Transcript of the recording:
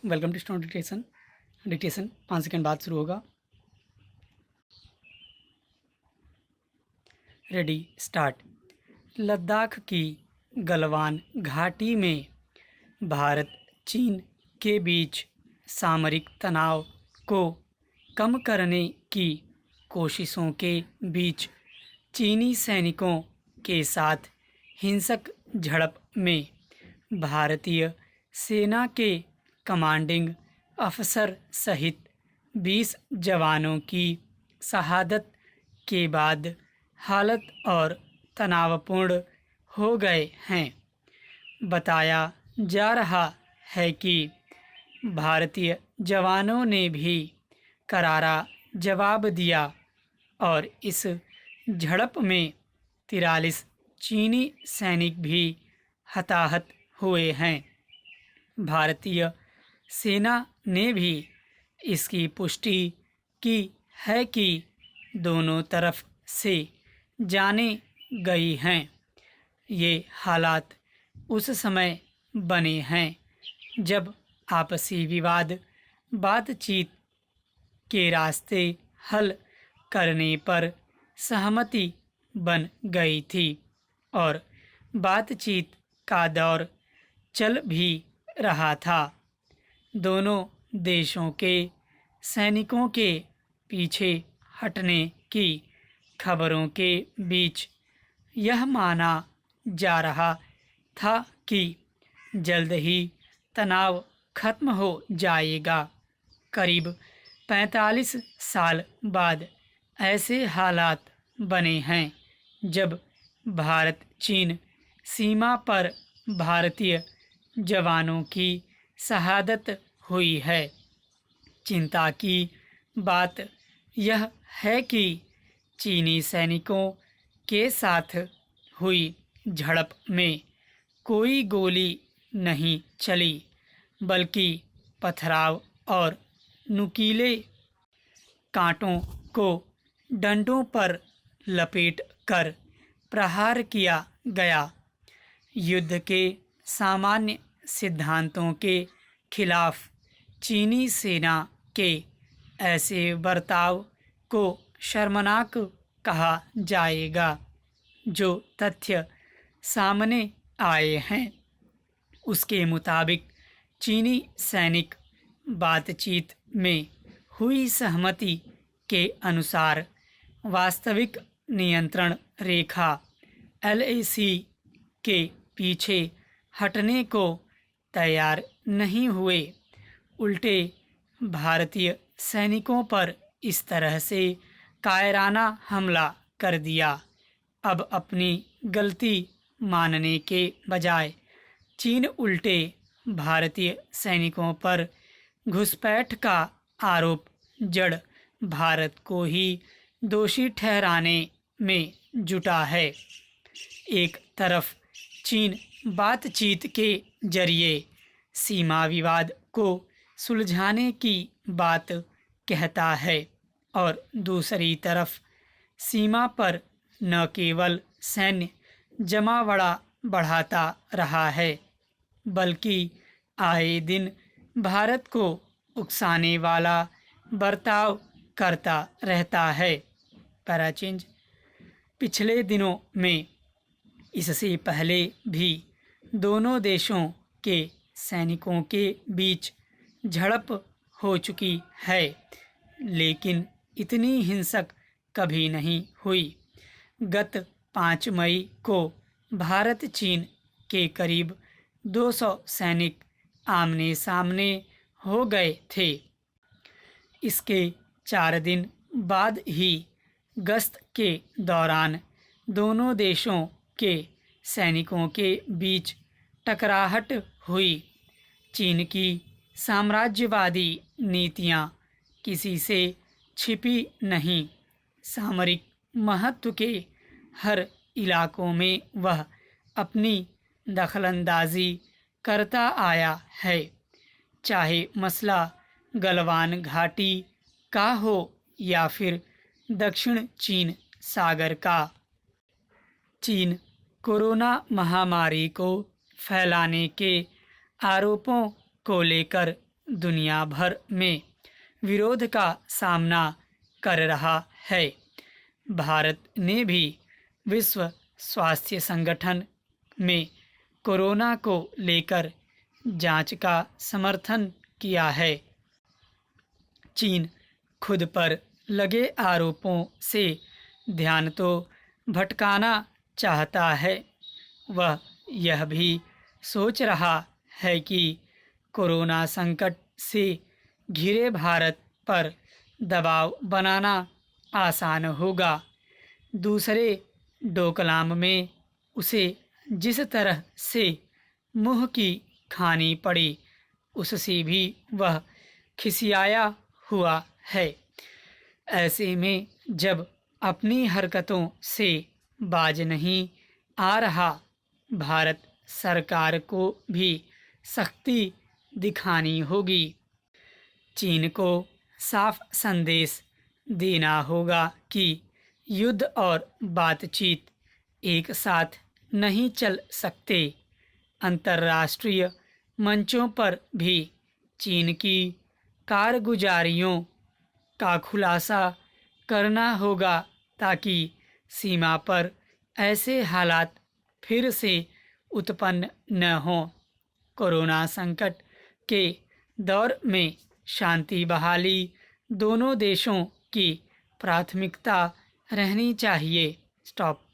Welcome to stone dictation. Dictation 5 second बाद शुरू होगा। Ready start. लद्दाख की गलवान घाटी में भारत चीन के बीच सामरिक तनाव को कम करने की कोशिशों के बीच चीनी सैनिकों के साथ हिंसक झड़प में भारतीय सेना के कमांडिंग अफसर सहित 20 जवानों की शहादत के बाद हालत और तनावपूर्ण हो गए हैं। बताया जा रहा है कि भारतीय जवानों ने भी करारा जवाब दिया और इस झड़प में 43 चीनी सैनिक भी हताहत हुए हैं। भारतीय सेना ने भी इसकी पुष्टि की है कि दोनों तरफ से जानें गई हैं। ये हालात उस समय बने हैं जब आपसी विवाद बातचीत के रास्ते हल करने पर सहमति बन गई थी और बातचीत का दौर चल भी रहा था। दोनों देशों के सैनिकों के पीछे हटने की खबरों के बीच यह माना जा रहा था कि जल्द ही तनाव खत्म हो जाएगा। करीब 45 साल बाद ऐसे हालात बने हैं जब भारत चीन सीमा पर भारतीय जवानों की शहादत हुई है। चिंता की बात यह है कि चीनी सैनिकों के साथ हुई झड़प में कोई गोली नहीं चली, बल्कि पथराव और नुकीले कांटों को डंडों पर लपेट कर प्रहार किया गया। युद्ध के सामान्य सिद्धांतों के खिलाफ चीनी सेना के ऐसे बर्ताव को शर्मनाक कहा जाएगा। जो तथ्य सामने आए हैं उसके मुताबिक चीनी सैनिक बातचीत में हुई सहमति के अनुसार वास्तविक नियंत्रण रेखा LAC के पीछे हटने को तैयार नहीं हुए। उल्टे भारतीय सैनिकों पर इस तरह से कायराना हमला कर दिया। अब अपनी गलती मानने के बजाय चीन उल्टे भारतीय सैनिकों पर घुसपैठ का आरोप जड़ भारत को ही दोषी ठहराने में जुटा है। एक तरफ चीन बातचीत के जरिए सीमा विवाद को सुलझाने की बात कहता है और दूसरी तरफ सीमा पर न केवल सैन्य जमावड़ा बढ़ाता रहा है, बल्कि आए दिन भारत को उकसाने वाला बर्ताव करता रहता है। पैराचेंज। पिछले दिनों में इससे पहले भी दोनों देशों के सैनिकों के बीच झड़प हो चुकी है, लेकिन इतनी हिंसक कभी नहीं हुई। गत 5 मई को भारत चीन के करीब 200 सैनिक आमने सामने हो गए थे। इसके 4 दिन बाद ही गश्त के दौरान दोनों देशों के सैनिकों के बीच टकराहट हुई। चीन की साम्राज्यवादी नीतियां किसी से छिपी नहीं। सामरिक महत्व के हर इलाकों में वह अपनी दखलंदाजी करता आया है, चाहे मसला गलवान घाटी का हो या फिर दक्षिण चीन सागर का। चीन कोरोना महामारी को फैलाने के आरोपों को लेकर दुनिया भर में विरोध का सामना कर रहा है। भारत ने भी विश्व स्वास्थ्य संगठन में कोरोना को लेकर जांच का समर्थन किया है। चीन खुद पर लगे आरोपों से ध्यान तो भटकाना चाहता है, वह यह भी सोच रहा है कि कोरोना संकट से घिरे भारत पर दबाव बनाना आसान होगा। दूसरे डोकलाम में उसे जिस तरह से मुंह की खानी पड़ी, उससे भी वह खिसियाया हुआ है। ऐसे में जब अपनी हरकतों से बाज नहीं आ रहा, भारत सरकार को भी सख्ती दिखानी होगी। चीन को साफ संदेश देना होगा कि युद्ध और बातचीत एक साथ नहीं चल सकते। अंतर्राष्ट्रीय मंचों पर भी चीन की कारगुजारियों का खुलासा करना होगा ताकि सीमा पर ऐसे हालात फिर से उत्पन्न न हों। कोरोना संकट के दौर में शांति बहाली दोनों देशों की प्राथमिकता रहनी चाहिए। स्टॉप।